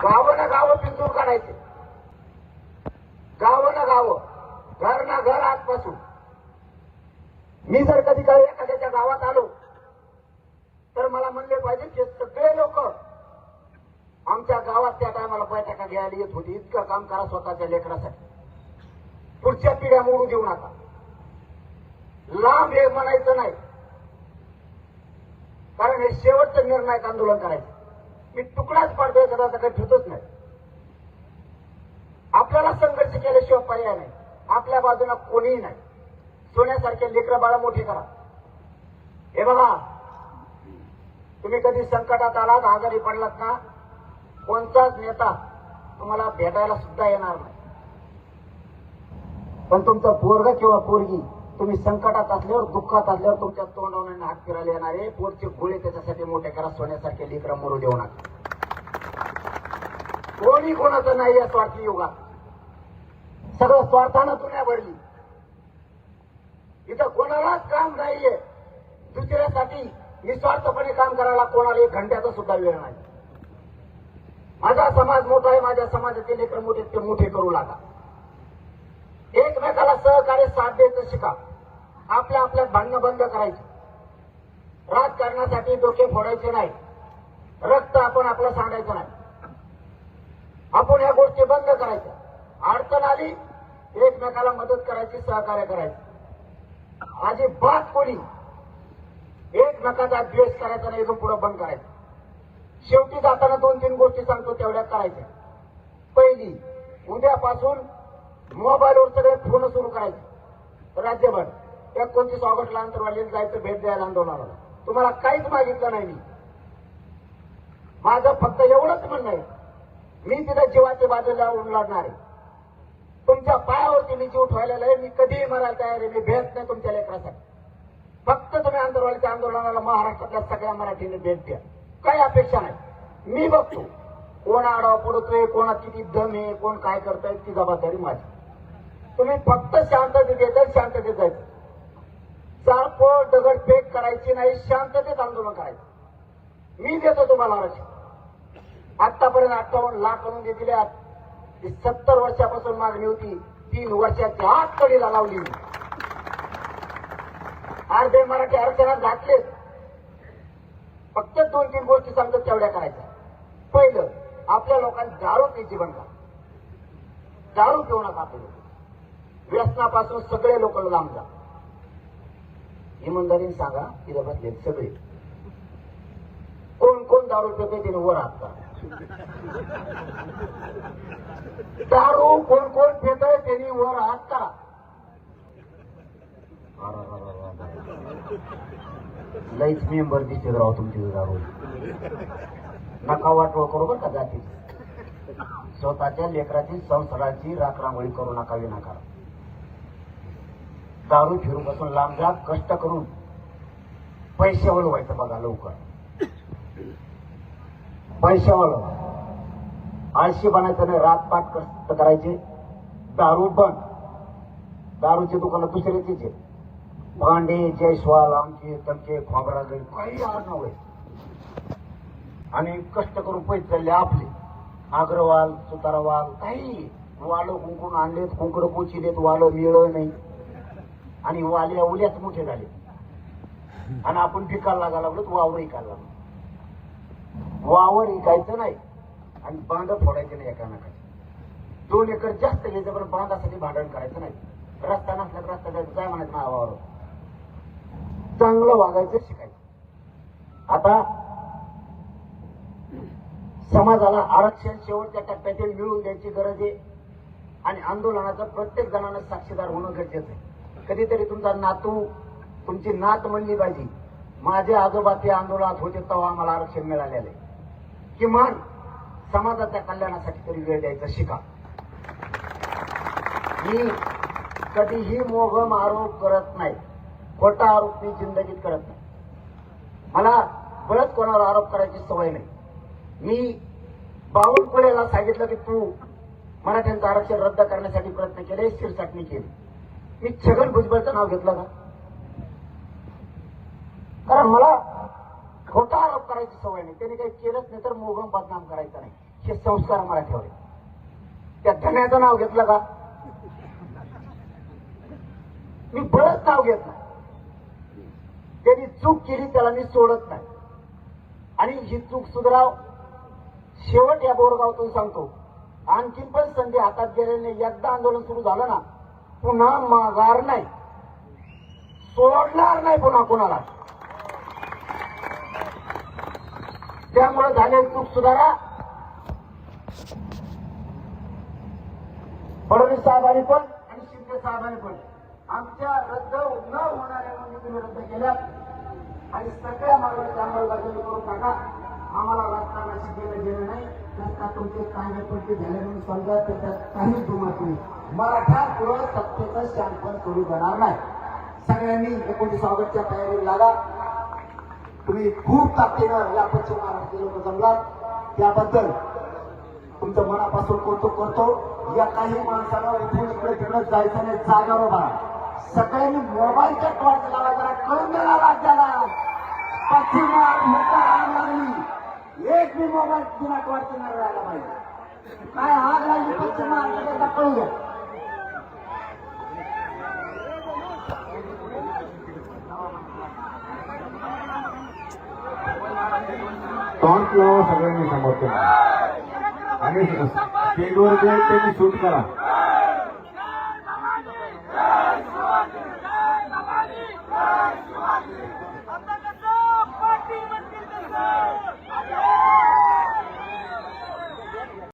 गावं ना गावं पिंजून काढायचे, गावं ना गावं, घर ना घर आजपासून. मी जर कधी काही एखाद्याच्या गावात आलो तर मला म्हणले पाहिजे की सगळे लोक आमच्या गावात त्या टायमाला बैठका घ्यायला येत होती. इतकं काम करा स्वतःच्या लेकरासाठी, पुढच्या पिढ्या मोडू देऊ नका. लांब हे म्हणायचं नाही, कारण हे शेवटचं निर्णायक आंदोलन करायचं. मी तुकडाच पाडतोय कदाचा काही ठेवतच नाही. आपल्याला संघर्ष केल्याशिवाय पर्याय नाही. आपल्या बाजूला कोणीही नाही. सोन्यासारखे लेकरं बाळा मोठी करा. हे बघा, तुम्ही कधी संकटात आलात, आजारी पडलात ना, कोणताच नेता तुम्हाला भेटायला सुद्धा येणार नाही. पण तुमचा पोरगा किंवा पोरगी तुम्ही संकटात असल्यावर, दुःखात असल्यावर तुमच्या तोंडावरून हात फिरायला येणारे पोटचे गोळे त्याच्यासाठी मोठे करा. सोन्यासारखे लेकरं मरू देऊ नका. कोणी कोणाचं नाही या स्वार्थी युगात. सगळं स्वार्थानं दुनिया भरली. इथं कोणालाच काम नाहीये. दुसऱ्यासाठी निस्वार्थपणे काम करायला कोणाला 1 घंट्याचा सुद्धा वेळ नाही. माझा समाज मोठा आहे, माझ्या समाजाचे लेकर मोठे, ते मोठे करू लागा. एकमेकाला सहकार्य साथ द्यायचं शिका. आपल्या आपल्यात भांडणं बंद करायची. राजकारणासाठी डोके फोडायचे नाही. रक्त आपण आपलं सांडायचं नाही. आपण या गोष्टी बंद करायच्या. अडचण आली एकमेकाला मदत करायची, सहकार्य करायचं. अजिबात कोणी एकमेकाचा द्वेष करायचा नाही. इथून पुढे बंद करायचं. शेवटी जाताना 2-3 गोष्टी सांगतो, तेवढ्या करायच्या. पहिली, उद्यापासून मोबाईलवर सगळे फोन सुरू करायचे राज्यभर. त्या 29 ऑगस्टला अंतरवालीला जायचं, भेट द्यायला आंदोलनाला. तुम्हाला काहीच मागितलं नाही मी. माझं फक्त एवढंच म्हणणं आहे, मी तिथे जीवाच्या बाजूला लढणार आहे. तुमच्या पायावरती मी जीव ठेवलेला आहे. मी कधीही मरायला तयार आहे. मी भेट नाही तुमच्या लेकरासाठी. फक्त तुम्ही आंतरवालीच्या आंदोलनाला महाराष्ट्रातल्या सगळ्या मराठीने भेट द्या. काही अपेक्षा नाही. मी बघतो कोण आडावा पडतोय, कोणात किती दम आहे, कोण काय करतोय, ती जबाबदारी माझी. तुम्ही फक्त शांततेत यायचं, शांततेत जायचं. चारपोळ दगडफेक करायची नाही, शांततेत आंदोलन करायचं. मी देतो तुम्हाला आरक्षण. आतापर्यंत 58 लाख आणून दिले. 70 वर्षापासून मागणी होती. 3 वर्षाच्या आत कडीला लावली. अर्धे मराठी आरक्षणात घातले. फक्त 2-3 गोष्टी सांगतो, तेवढ्या करायच्या. पहिलं, आपल्या लोकांनी दारू प्यायची बंद करा. दारू पिऊ नका. आपले लोक व्यसनापासून सगळे लोक लांब जा. इमानदारीने सांगा, तिथे बसले सगळे कोण कोण दारू पिते तिने वर हात करा. दारू कोण कोण पितय त्यांनी वर हात करा. लईच मेंबर दिसते राव तुमची दारू. नका वाटोळ करू बरं का जातीची. स्वतःच्या लेकराची, संसाराची राखरांगोळी करू नका विनाकारण. दारू फिरून बसून लांब जा. कष्ट करून पैसे वळवायचं बघा लवकर. पैसे वळवा. आळशी बनायचं नाही. रातपाट कष्ट करायचे. दारू बंद. दारूची दुकानं दुसऱ्याचीच आहे. भांडे, जयस्वाल, आमचे तमचे, खोबरागड, काही आडनाव आहे. आणि कष्ट करून पैसे चालले आपले. अग्रवाल, सुतारवाल, काही वालो कुंकून आणलेत, कुंकड पोचिलेत, वालो मिळलं नाही. आणि वाल्या उल्याच मोठे झाले. आणि आपण पिकायला लागायला लागलो, वावर इकायला लागलो. वावर इकायचं नाही आणि बांध फोडायचे नाही एकामेकाचे. 2 एकर जास्त घ्यायचं, पण बांधासाठी भांडण करायचं नाही. रस्ता नसला तर रस्ता जायचं, काय म्हणायचं ना वावर. चांगलं वागायचं शिकायचं. आता समाजाला आरक्षण शेवटच्या टप्प्यातील मिळवून द्यायची गरज आहे. आणि आंदोलनाचं प्रत्येक जणांना साक्षीदार होणं गरजेचं आहे. कधीतरी तुमचा नातू, तुमची नात म्हणली पाहिजे, माझे आजोबा ते आंदोलनात होते तेव्हा आम्हाला आरक्षण मिळालेलं आहे. किमान समाजाच्या कल्याणासाठी तरी वेळ द्यायचा शिका. मी कधीही मोघम आरोप करत नाही. खोटा आरोप मी जिंदगीत करत नाही. मला बळच कोणावर आरोप करायची सवय नाही. मी बावनकुळेला सांगितलं की तू मराठ्यांचं आरक्षण रद्द करण्यासाठी प्रयत्न केले, शिरसाटणी केली. मी छगन भुजबळचं नाव घेतलं का? कारण मला खोटा आरोप करायची सवय नाही. त्यांनी काही केलंच नाही तर मोघम बदनाम करायचं नाही. हे संस्कार मला ठेवले. त्या धन्याचं नाव घेतलं का मी बळच नाव घेत नाही. त्यांनी चूक केली त्याला मी सोडत नाही आणि ही चूक सुधाराव. शेवट या बोरगावातून सांगतो, आणखीन पण संधी हातात गेलेली नाही. एकदा आंदोलन सुरू झालं ना पुन्हा माघार नाही, सोडणार नाही पुन्हा कुणाला. त्यामुळे झालेली चूक सुधारा. फडणवीस साहेबांनी पण आणि शिंदे साहेबांनी पण आमच्या रद्द न होणाऱ्या नोंदी तुम्ही रद्द केल्या आणि सगळ्या मागण्या अंमलबजावणी करून टाका. आम्हाला राजकारणाशी गेलं गेलं नाही. त्याचा तुमचे कार्यपट्टी झाले म्हणून समजा त्याच्यात काही दुमत नाही. मराठा पुढं सत्तेचं शांतपण करू देणार नाही. सगळ्यांनी 19 ऑगस्टच्या तयारीला लागा. तुम्ही खूप ताकदीनं या पश्चिम महाराष्ट्र लोक जमलात त्याबद्दल तुमचं मनापासून कौतुक करतो. या काही माणसाला उठून इकडे तिकडे जायचं नाही, जागावर उभा. सगळ्यांनी मोबाईलच्या टॉर्च लावा, जरा कळून देणार राज्याला. पश्चिम महाराष्ट्र आग लागली, एक बी मोबाईल बिना टॉर्च न राहायला पाहिजे. काय आग लागली पश्चिम महाराष्ट्राचा कळू द्या. टॉर्च लावा सगळ्यांनी समोर आणि स्टेजवर जे त्यांनी शूट करा.